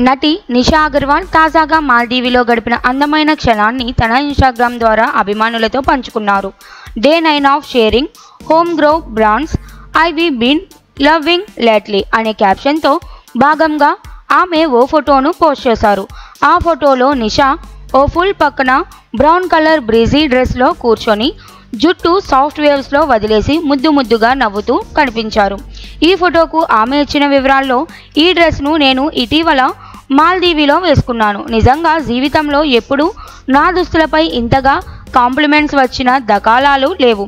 నటి నిషా అగర్వాల్ తాజాగా మాల్దీవిలో గడిపిన అందమైన క్షణాన్ని తన ఇన్స్టాగ్రామ్ ద్వారా అభిమానులతో పంచుకున్నారు. Day 9 of sharing home grow brands I've been loving lately అనే క్యాప్షన్తో భాగంగా ఆమె ఓ ఫోటోను పోస్ట్ చేశారు. ఆ ఫోటోలో నిషా ఓ ఫుల్ పక్కన బ్రౌన్ కలర్ బ్రీజీ డ్రెస్లో కూర్చొని జుట్టు సాఫ్ట్ వేవ్స్లో వదిలేసి ముద్దుగా నవ్వుతూ కనిపించారు. ఈ ఫోటోకు ఆమె ఇచ్చిన వివరాల్లో, ఈ డ్రెస్ను నేను ఇటీవల మాల్దీవిలో వేసుకున్నాను. నిజంగా జీవితంలో ఎప్పుడూ నా దుస్తులపై ఇంతగా కాంప్లిమెంట్స్ వచ్చిన దాఖలాలు లేవు.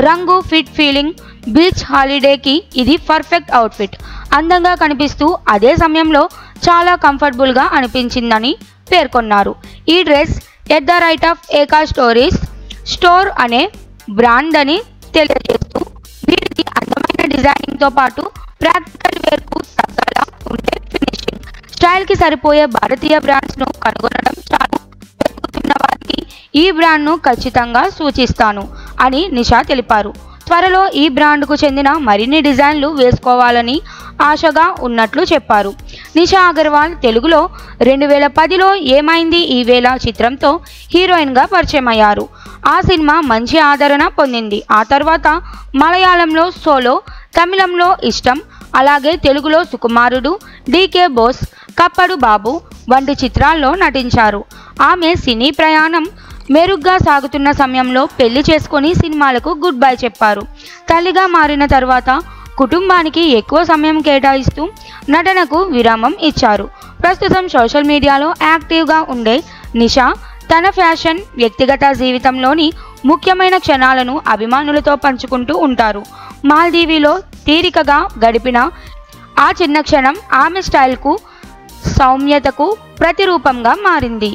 రంగు, ఫిట్, ఫీలింగ్, బీచ్ హాలిడేకి ఇది పర్ఫెక్ట్ అవుట్ఫిట్. అందంగా కనిపిస్తూ అదే సమయంలో చాలా కంఫర్టబుల్గా అనిపించిందని పేర్కొన్నారు. ఈ dress at the right of Eka stories store అనే బ్రాండ్ అని తెలియజేస్తూ, వీటికి అందమైన డిజైనింగ్తో పాటు ప్రాక్టికల్ వేర్కు తగ్గలా ఉండే ఫినిషింగ్, స్టైల్కి సరిపోయే భారతీయ బ్రాండ్స్ను కనుగొనడం చాలా వెతుకుతున్న వారికి ఈ బ్రాండ్ను ఖచ్చితంగా సూచిస్తాను అని నిషా తెలిపారు. త్వరలో ఈ బ్రాండ్కు చెందిన మరిన్ని డిజైన్లు వేసుకోవాలని ఆశగా ఉన్నట్లు చెప్పారు. నిషా అగర్వాల్ తెలుగులో 2010లో ఏమైంది ఈ వేళ చిత్రంతో హీరోయిన్గా పరిచయం అయ్యారు. ఆ సినిమా మంచి ఆదరణ పొందింది. ఆ తర్వాత మలయాళంలో సోలో, తమిళంలో ఇష్టం, అలాగే తెలుగులో సుకుమారుడు, డీకే బోస్, కప్పడు బాబు వంటి చిత్రాల్లో నటించారు. ఆమె సినీ ప్రయాణం మెరుగ్గా సాగుతున్న సమయంలో పెళ్లి చేసుకొని సినిమాలకు గుడ్ బై చెప్పారు. తల్లిగా మారిన తర్వాత కుటుంబానికి ఎక్కువ సమయం కేటాయిస్తూ నటనకు విరామం ఇచ్చారు. ప్రస్తుతం సోషల్ మీడియాలో యాక్టివ్గా ఉండే నిషా తన ఫ్యాషన్, వ్యక్తిగత జీవితంలోని ముఖ్యమైన క్షణాలను అభిమానులతో పంచుకుంటూ ఉంటారు. మాల్దీవిలో తీరికగా గడిపిన ఆ చిన్న క్షణం ఆమె స్టైల్కు, సౌమ్యతకు ప్రతిరూపంగా మారింది.